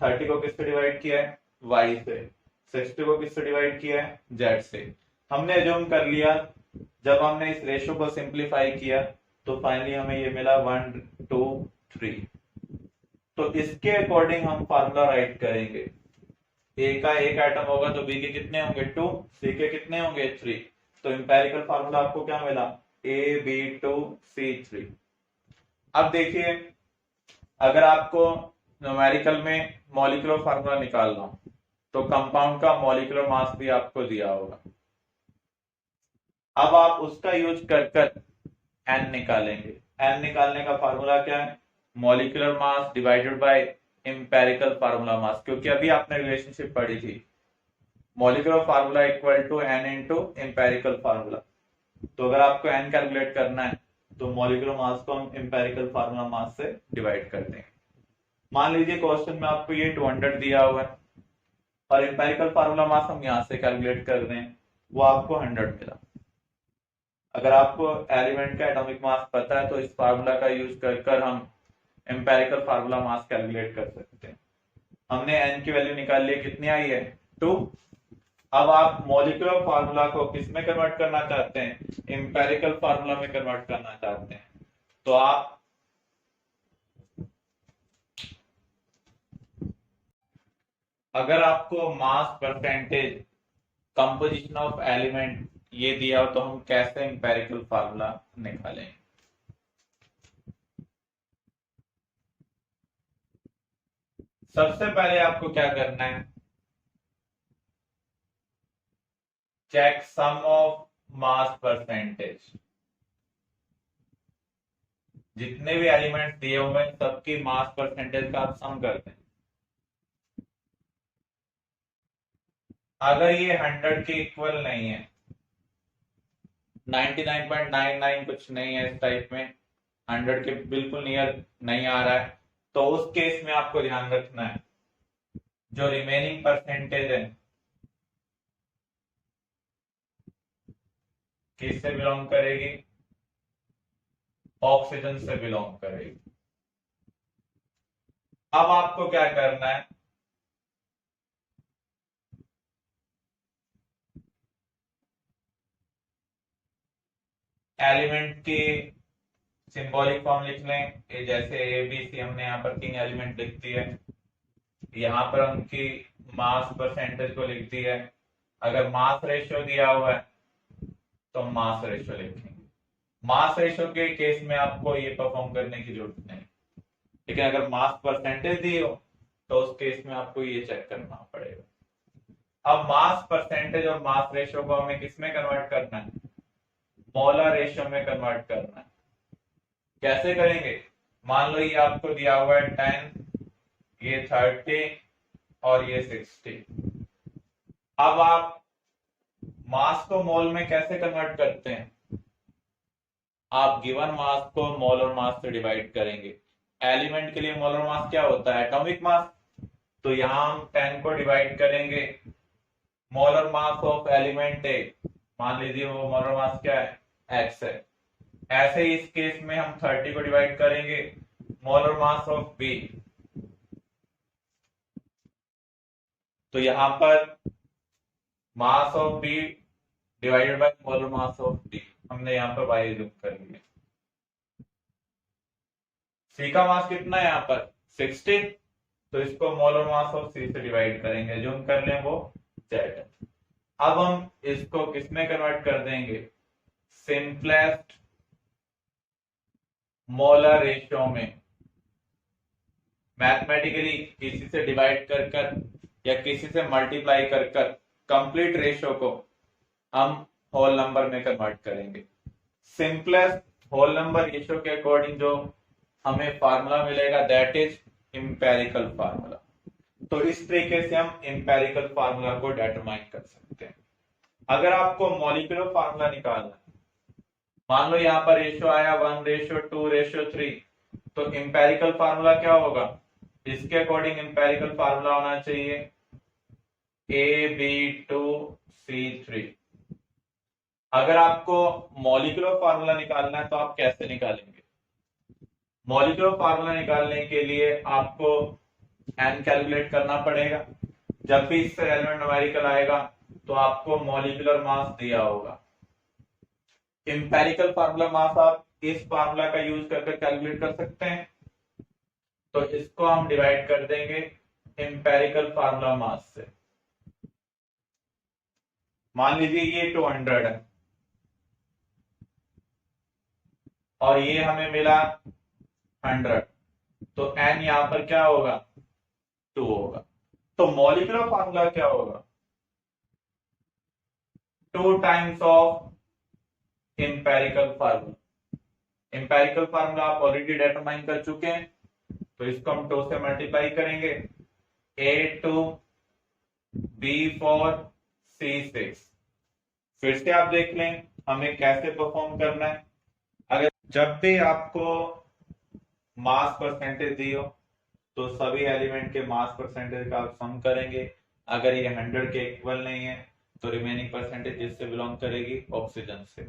30 को किससे डिवाइड किया है? y से। 60 को किससे डिवाइड किया है? z से। हमने अज्यूम कर लिया। जब हमने इस रेशियो को सिंप्लीफाई किया तो फाइनली हमें ये मिला 1 2 3। तो इसके अकॉर्डिंग हम फार्मूला राइट करेंगे। ए का एक एटम होगा तो बी के कितने होंगे? 2, सी के कितने होंगे? 3। तो इंपेरिकल फार्मूला आपको क्या मिला? AB2C3। अब देखिए, अगर आपको न्यूमेरिकल में मॉलिक्यूलर फार्मूला निकालना हो तो कंपाउंड का मॉलिक्यूलर मास भी आपको दिया होगा। अब आप उसका यूज कर एन निकालेंगे। एन निकालने का फार्मूला क्या है? Molecular mass divided by empirical formula mass. क्योंकि अभी आपने रिलेशनशिप पढ़ी थी, molecular formula equal to n into empirical formula. तो अगर आपको एन कैलकुलेट करना है तो मॉलिक्यूलर मास को हम इंपेरिकल फार्मूला मास से डिवाइड कर देंगे। मान लीजिए क्वेश्चन में आपको ये 200 दिया हुआ है और इंपेरिकल फार्मूला मास हम यहां से कैलकुलेट कर रहे हैं, वो आपको 100 मिला। अगर आपको एलिमेंट का एटॉमिक मास पता है तो इस फार्मूला का यूज कर हम एम्पेरिकल फार्मूला मास कैलकुलेट कर सकते हैं। हमने n की वैल्यू निकाल ली, कितनी आई है? 2। अब आप मॉलिक्यूलर फार्मूला को किस में कन्वर्ट करना चाहते हैं? एम्पेरिकल फार्मूला में कन्वर्ट करना चाहते हैं। तो आप अगर आपको mass percentage composition of element ये दिया हो तो हम कैसे एम्पेरिकल फार्मूला निकालें? सबसे पहले आपको क्या करना है? Check sum of mass percentage. जितने भी एलिमेंट्स दिए हुए हैं सबकी मास परसेंटेज का आप सम करते हैं। अगर ये 100 के इक्वल नहीं है, 99.99 कुछ नहीं है इस टाइप में, 100 के बिल्कुल नियर नहीं आ रहा है, तो उस केस में आपको ध्यान रखना है जो रिमेनिंग परसेंटेज है किससे बिलोंग करेगी? ऑक्सीजन से बिलोंग करेगी। अब आपको क्या करना है? एलिमेंट की सिंबॉलिक फॉर्म लिख लें। जैसे ए बी सी हमने यहाँ पर 3 एलिमेंट लिख दिए, यहाँ पर उनकी मास परसेंटेज को लिख दिया है। अगर मास रेशियो दिया हुआ है तो मास रेशियो लिखेंगे। मास रेशियो के केस में आपको ये परफॉर्म करने की जरूरत नहीं, लेकिन अगर मास परसेंटेज दी हो तो उस केस में आपको ये चेक करना पड़ेगा। अब मास परसेंटेज और मास रेशियो को हमें किस में कन्वर्ट करना है? मोलर रेशियो में कन्वर्ट करना है। कैसे करेंगे? मान लो ये आपको दिया हुआ है 10, ये 30 और ये 60। अब आप मास को मोल में कैसे कन्वर्ट करते हैं? आप गिवन मास को मोलर मास से डिवाइड करेंगे। एलिमेंट के लिए मोलर मास क्या होता है? Atomic mass. तो यहां हम 10 को डिवाइड करेंगे मोलर मास ऑफ एलिमेंट ए, मान लीजिए वो मोलर मास क्या है? x है। ऐसे ही इस केस में हम 30 को डिवाइड करेंगे मोलर मास ऑफ बी। तो यहां पर mass of B divided by molar mass of D, हमने यहाँ पर y यूज कर लिया। सी का मास कितना है यहाँ पर? 60। तो इसको मोलर मास ऑफ सी से डिवाइड करेंगे, जो हम कर लें वो z है। अब हम इसको किसमें कन्वर्ट कर देंगे? सिंपलेस्ट मोलर रेशियो में। मैथमेटिकली किसी से डिवाइड कर या किसी से मल्टीप्लाई कर कंप्लीट रेशियो को हम होल नंबर में कन्वर्ट करेंगे। सिंपलेस्ट होल नंबर रेशियो के अकॉर्डिंग जो हमें फार्मूला मिलेगा दैट इज इंपेरिकल फार्मूला। तो इस तरीके से हम इंपेरिकल फार्मूला को डिटरमाइन कर सकते हैं। अगर आपको मॉलिक्यूलर फार्मूला निकालना है, मान लो यहाँ पर रेशियो आया 1:2:3, तो इंपेरिकल फार्मूला क्या होगा, इसके अकॉर्डिंग इंपेरिकल फार्मूला होना चाहिए AB2C3। अगर आपको मॉलिक्यूलर फार्मूला निकालना है तो आप कैसे निकालेंगे? मॉलिक्यूलर फार्मूला निकालने के लिए आपको एन कैलकुलेट करना पड़ेगा। जब भी इससे रेलेवेंट न्यूमेरिकल आएगा तो आपको मॉलिक्यूलर मास दिया होगा। इंपेरिकल फार्मूला मास आप इस फार्मूला का यूज करके कैलकुलेट कर सकते हैं। तो इसको हम डिवाइड कर देंगे इंपेरिकल फार्मूला मास से। मान लीजिए ये 200 है और ये हमें मिला 100, तो n यहां पर क्या होगा, 2 होगा। तो मॉलिक्यूलर फार्मूला क्या होगा, 2 times of empirical formula. Empirical formula आप ऑलरेडी डिटरमाइन कर चुके हैं, तो इसको हम 2 से मल्टीप्लाई करेंगे। A2B4C6। फिर से आप देख लें हमें कैसे परफॉर्म करना है। अगर जब भी आपको मास परसेंटेज दी हो तो सभी एलिमेंट के मास परसेंटेज का आप सम करेंगे। अगर ये 100 के इक्वल नहीं है तो रिमेनिंग परसेंटेज जिससे बिलोंग करेगी, ऑक्सीजन से।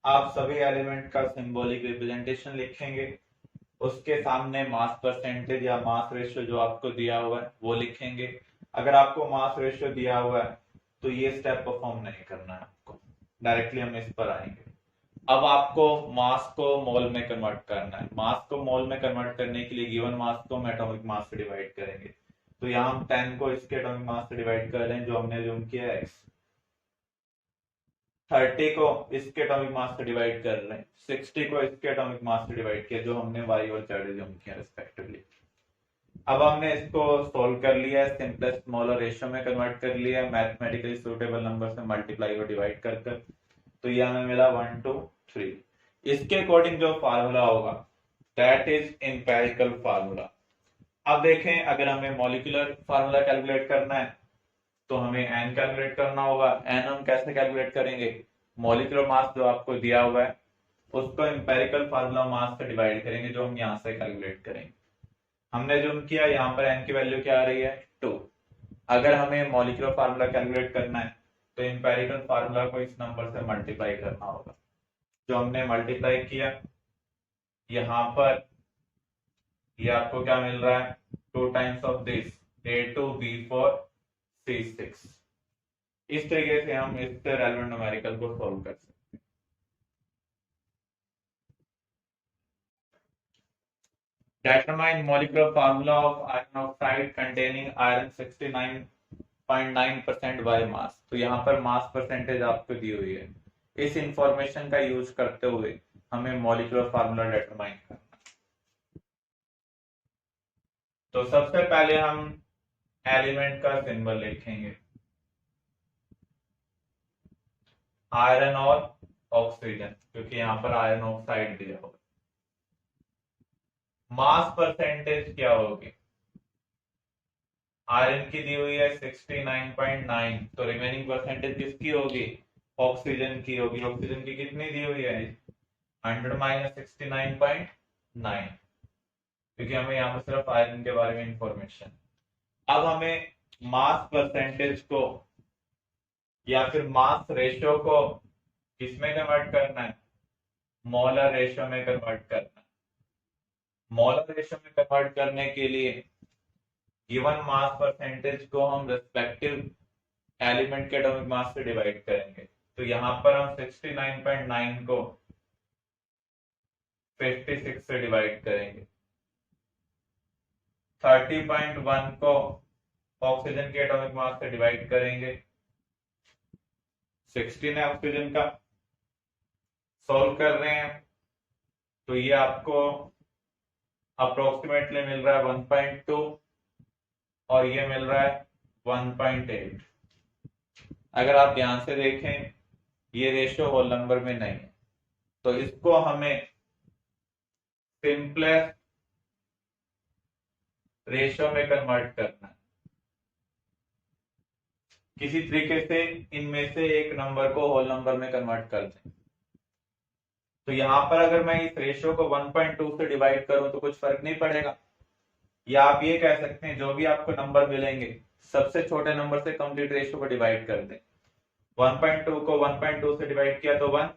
आप सभी एलिमेंट का सिंबॉलिक रिप्रेजेंटेशन लिखेंगे, उसके सामने मास परसेंटेज या मास रेशियो जो आपको दिया हुआ है वो लिखेंगे। अगर आपको मास रेशियो दिया हुआ है तो ये स्टेप परफॉर्म नहीं करना है आपको, डायरेक्टली हम इस पर आएंगे। अब आपको मास को मोल में कन्वर्ट करना है। मास को मोल में कन्वर्ट करने के लिए गिवन मास को हम एटॉमिक मास से डिवाइड करेंगे। तो यहाँ हम 10 को इसके एटॉमिक मास से डिवाइड कर रहे हैं जो हमने ज्यूम किया है x, 30 को इसके एटॉमिक मास से डिवाइड कर रहे हैं, 60 को इसके एटॉमिक मास से डिवाइड किया जो हमने y और z ज्यूम किया रिस्पेक्टिवली। अब हमने इसको सोल्व कर लिया है, सिंपलेस्ट मोलर रेशियो में कन्वर्ट कर लिया है मैथमेटिकली सूटेबल नंबर से मल्टीप्लाई और डिवाइड कर कर। तो ये हमें मिला 1 2 3। इसके अकॉर्डिंग जो फार्मूला होगा दैट इज इंपेरिकल फार्मूला। अब देखें अगर हमें मॉलिक्यूलर फार्मूला कैलकुलेट करना है तो हमें एन कैलकुलेट करना होगा। एन हम कैसे कैलकुलेट करेंगे, मॉलिक्यूलर मास जो आपको दिया हुआ है उसको इंपेरिकल फार्मूला मास से डिवाइड करेंगे जो हम यहाँ से कैलकुलेट करेंगे। हमने जो किया यहाँ पर एन की वैल्यू क्या आ रही है, 2। अगर हमें मॉलिक्यूलर फार्मूला कैलकुलेट करना है तो इंपेरिकल फार्मूला को इस नंबर से मल्टीप्लाई करना होगा, जो हमने मल्टीप्लाई किया। यहाँ पर ये आपको क्या मिल रहा है, 2 टाइम्स ऑफ दिस A2B4C6। इस तरीके से हम इससे रेलेवेंट न्यूमेरिकल को सॉल्व कर सकते हैं। Determine molecular formula of iron oxide containing iron 69.9% by mass। तो यहाँ पर मास परसेंटेज आपको दी हुई है। इस इंफॉर्मेशन का यूज करते हुए हमें मॉलिक्यूलर फार्मूला डिटरमाइन करना। तो सबसे पहले हम एलिमेंट का सिंबल लिखेंगे, आयरन और ऑक्सीजन, क्योंकि यहाँ पर आयरन ऑक्साइड दिया होगा। मास परसेंटेज क्या होगी, आयरन की दी हुई है 69.9, तो रिमेनिंग परसेंटेज किसकी होगी, ऑक्सीजन की होगी। ऑक्सीजन की कितनी दी हुई है, 100 - 69.9, क्योंकि हमें यहाँ पर सिर्फ आयरन के बारे में इंफॉर्मेशन। अब हमें मास परसेंटेज को या फिर मास रेशियो को किसमें कन्वर्ट करना है, मोलर रेशियो में कन्वर्ट करना है। मोलर रेशियो में कन्वर्ट करने के लिए गिवन मास परसेंटेज को हम रिस्पेक्टिव एलिमेंट के एटॉमिक मास से डिवाइड करेंगे। तो यहां पर हम 69.9 को 56 से डिवाइड करेंगे, 30.1 को ऑक्सीजन के एटॉमिक मास से डिवाइड करेंगे, 16 है ऑक्सीजन का। सॉल्व कर रहे हैं तो ये आपको अप्रोक्सीमेटली मिल रहा है 1.2 और ये मिल रहा है 1.8। अगर आप ध्यान से देखें ये रेशियो होल नंबर में नहीं है, तो इसको हमें सिंपलेस्ट रेशियो में कन्वर्ट करना है। किसी तरीके से इनमें से एक नंबर को होल नंबर में कन्वर्ट कर दें। तो यहां पर अगर मैं इस रेशियो को 1.2 से डिवाइड करूं तो कुछ फर्क नहीं पड़ेगा, या आप ये कह सकते हैं जो भी आपको नंबर मिलेंगे सबसे छोटे नंबर से कंप्लीट रेशियो को डिवाइड कर दें। 1.2 को 1.2 से डिवाइड किया तो 1,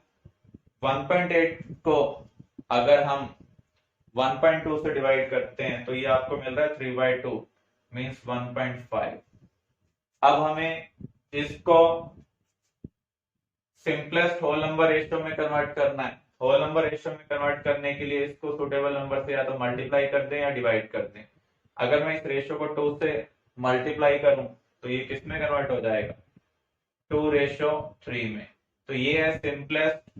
1.8 को अगर हम 1.2 से डिवाइड करते हैं तो ये आपको मिल रहा है 3/2 मीन्स 1.5। अब हमें इसको सिंपलेस्ट होल नंबर रेशियो में कन्वर्ट करना है। होल नंबर रेशियो में कन्वर्ट करने के लिए इसको सुटेबल नंबर से या तो मल्टीप्लाई कर दें या डिवाइड कर दें। अगर मैं इस रेशियो को 2 से मल्टीप्लाई करूं तो ये किस में कन्वर्ट हो जाएगा, 2:3 में। तो ये है simplest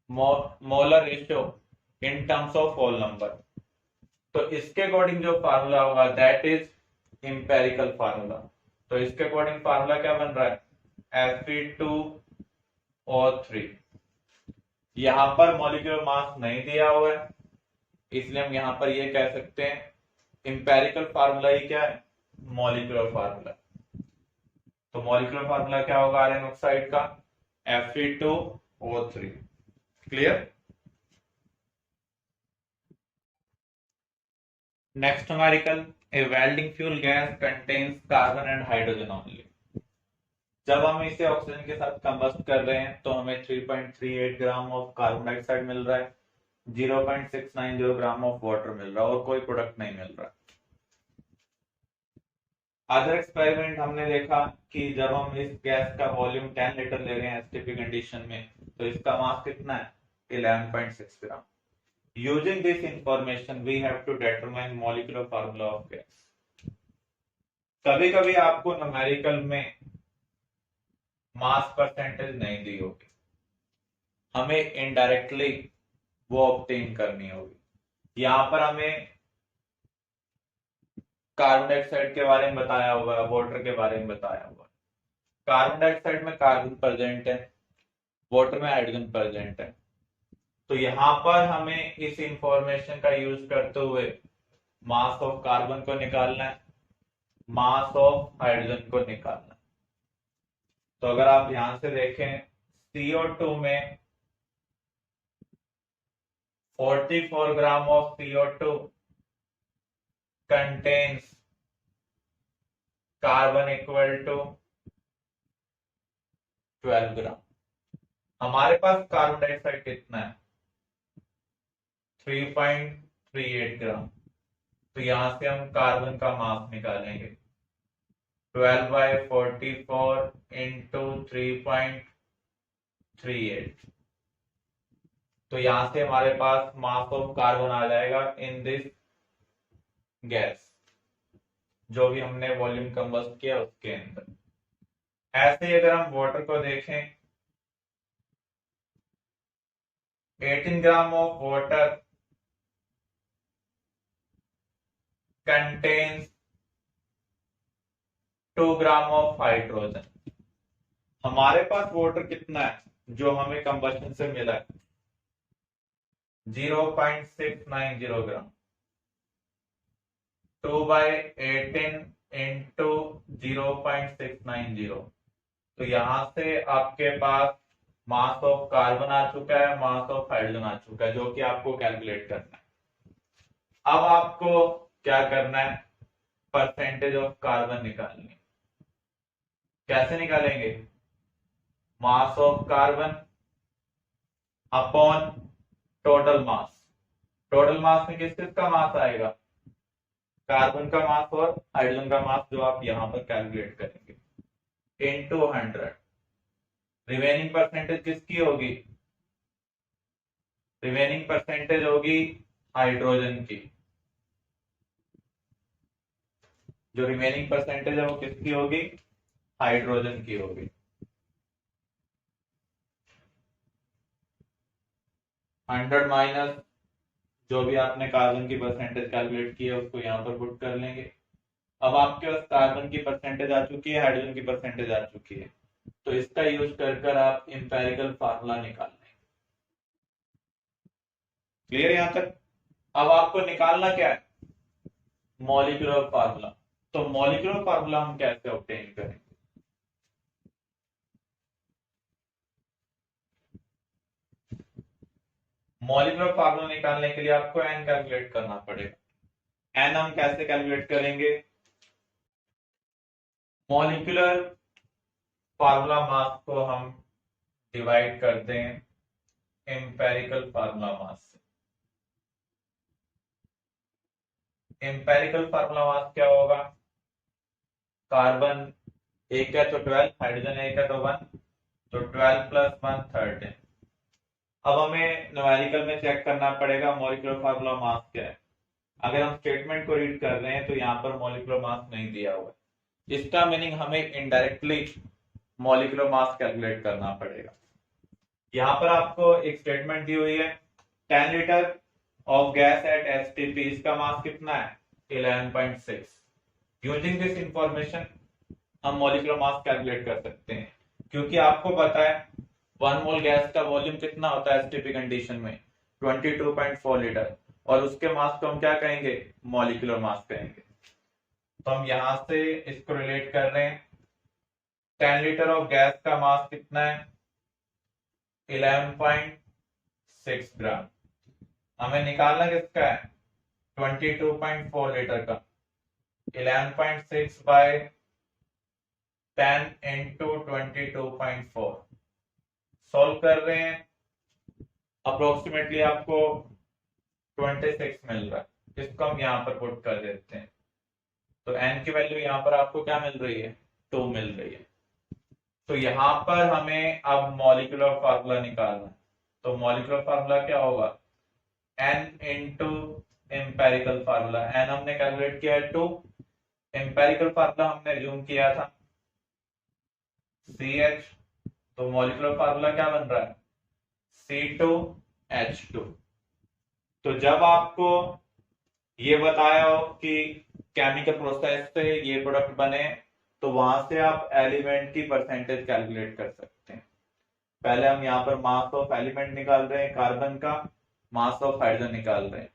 molar ratio in terms of whole number. तो इसके अकॉर्डिंग जो फार्मूला होगा दैट इज इंपेरिकल फार्मूला। तो इसके अकॉर्डिंग फार्मूला क्या बन रहा है, Fe2O3। यहां पर मॉलिक्यूलर मास नहीं दिया हुआ है, इसलिए हम यहां पर ये कह सकते हैं इंपेरिकल फार्मूला ही क्या है, मॉलिक्यूलर फार्मूला। तो मॉलिक्यूलर फार्मूला क्या होगा आयरन ऑक्साइड का, Fe2O3। Clear. Next numerical, A welding fuel gas contains carbon and hydrogen only. जब हम इसे ऑक्सीजन के साथ कंबस्ट कर रहे हैं तो हमें 3.38 ग्राम ऑफ कार्बन डाइऑक्साइड मिल रहा है, 0.690 ग्राम ऑफ वाटर मिल रहा है और कोई प्रोडक्ट नहीं मिल रहा। अदर एक्सपेरिमेंट हमने देखा कि जब हम इस गैस का वॉल्यूम 10 लीटर ले रहे हैं एसटीपी कंडीशन में तो इसका मास कितना है, 11.6 ग्राम। Using this information we have to determine molecular formula of gas. कभी कभी आपको न्यूमेरिकल में मास परसेंटेज नहीं दी होगी, हमें इनडायरेक्टली वो ऑब्टेन करनी होगी। यहां पर हमें कार्बन डाइऑक्साइड के बारे में बताया हुआ है, वाटर के बारे में बताया हुआ है। कार्बन डाइऑक्साइड में कार्बन प्रेजेंट है, वाटर में हाइड्रोजन प्रेजेंट है। तो यहां पर हमें इस इंफॉर्मेशन का यूज करते हुए मास ऑफ कार्बन को निकालना है, मास ऑफ हाइड्रोजन को निकालना है। तो अगर आप ध्यान से देखें CO2 में 44 gram of CO2 contains carbon equal to 12 gram. हमारे पास कार्बन डाइऑक्साइड कितना है, 3.38 ग्राम। तो यहां से हम कार्बन का मास निकालेंगे, 12/44 इंटू 3.38। तो यहां से हमारे पास मास ऑफ कार्बन आ जाएगा इन दिस गैस, जो भी हमने वॉल्यूम कंबस्ट किया उसके अंदर। ऐसे ही अगर हम वाटर को देखें, 18 gram of water contains 2 gram of hydrogen. हमारे पास वाटर कितना है जो हमें कंबस्शन से मिला है, 0.690 ग्राम। 2/18 इंटू 0.690। तो यहां से आपके पास मास ऑफ कार्बन आ चुका है, मास ऑफ हाइड्रोजन आ चुका है, जो कि आपको कैलकुलेट करना है। अब आपको क्या करना है, परसेंटेज ऑफ कार्बन निकालनी है। कैसे निकालेंगे, mass of carbon upon total mass. Total mass में किस किस का मास आएगा, कार्बन का मास और हाइड्रोजन का मास, जो आप यहां पर कैलकुलेट करेंगे, इनटू 100। रिमेनिंग परसेंटेज किसकी होगी, रिमेनिंग परसेंटेज होगी हाइड्रोजन की। जो रिमेनिंग परसेंटेज है वो किसकी होगी, हाइड्रोजन की होगी। 100 माइनस जो भी आपने कार्बन की परसेंटेज कैलकुलेट की है उसको यहां पर पुट कर लेंगे। अब आपके पास कार्बन की परसेंटेज आ चुकी है, हाइड्रोजन की परसेंटेज आ चुकी है। तो इसका यूज कर आप इंपेरिकल फार्मूला निकाल लें। क्लियर यहां तक? अब आपको निकालना क्या है? Molecular formula. तो मॉलिक्यूलर फार्मूला हम कैसे ऑब्टेन करेंगे? मॉलिक्यूलर फार्मूला निकालने के लिए आपको एन कैलकुलेट करना पड़ेगा। एन हम कैसे कैलकुलेट करेंगे? मॉलिक्यूलर फार्मूला मास को हम डिवाइड कर दें एम्पेरिकल फार्मूला मास से। एम्पेरिकल फार्मूला मास क्या होगा? कार्बन एक है तो 12, हाइड्रोजन एक है तो 1, तो 12 + 1 13। अब हमें न्यूमेरिकल में चेक करना पड़ेगा मॉलिक्यूलर फार्मूला मास क्या है। अगर हम स्टेटमेंट को रीड कर रहे हैं तो यहाँ पर मॉलिक्यूलर मास नहीं दिया हुआ है, इसका मीनिंग हमें इनडायरेक्टली मॉलिक्यूलर मास कैलकुलेट करना पड़ेगा। यहाँ पर आपको एक स्टेटमेंट दी हुई है, 10 litre of gas at STP, इसका मास कितना है? 11.6। यूजिंग दिस इंफॉर्मेशन हम मॉलिक्यूलर मास कैलकुलेट कर सकते हैं, क्योंकि आपको पता है 1 मोल गैस का वॉल्यूम कितना होता है एसटीपी कंडीशन में? 22.4 लीटर, और उसके मास को हम क्या कहेंगे? मॉलिक्यूलर मास कहेंगे। तो हम यहां से इसको रिलेट कर रहे हैं, 10 लीटर ऑफ गैस का मास कितना है? 11.6 ग्राम। हमें निकालना किसका है? 22.4 लीटर का। 11.6 बाय 10 इंटू 22.4 सॉल्व कर रहे हैं, अप्रोक्सीमेटली आपको 26 मिल रहा है। इसको हम यहाँ पर पुट कर देते हैं, तो n की वैल्यू यहाँ पर आपको क्या मिल रही है? 2 मिल रही है। तो यहाँ पर हमें अब मॉलिक्यूलर फार्मूला निकालना है। तो मॉलिक्यूलर फार्मूला क्या होगा? n into empirical formula. n हमने कैलकुलेट किया है 2, एम्पेरिकल फार्मूला हमने ज्यूम किया था CH, तो मॉलिक्यूलर फार्मूला क्या बन रहा है? C2H2। तो जब आपको ये बताया हो कि केमिकल प्रोसेस से ये प्रोडक्ट बने, तो वहां से आप एलिमेंट की परसेंटेज कैलकुलेट कर सकते हैं। पहले हम यहाँ पर मास ऑफ एलिमेंट निकाल रहे हैं, कार्बन का, मास ऑफ हाइड्रोजन निकाल रहे हैं।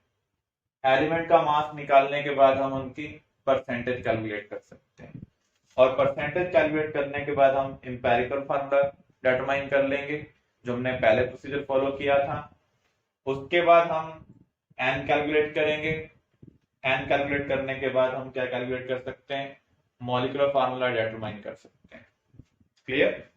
एलिमेंट का मास निकालने के बाद हम उनकी परसेंटेज कैलकुलेट कर सकते हैं, और परसेंटेज कैलकुलेट करने के बाद हम इंपेरिकल फार्मूला डिटरमाइन कर लेंगे, जो हमने पहले प्रोसीजर फॉलो किया था। उसके बाद हम एन कैलकुलेट करेंगे। एन कैलकुलेट करने के बाद हम क्या कैलकुलेट कर सकते हैं? मॉलिक्यूलर फार्मूला डिटरमाइन कर सकते हैं। क्लियर?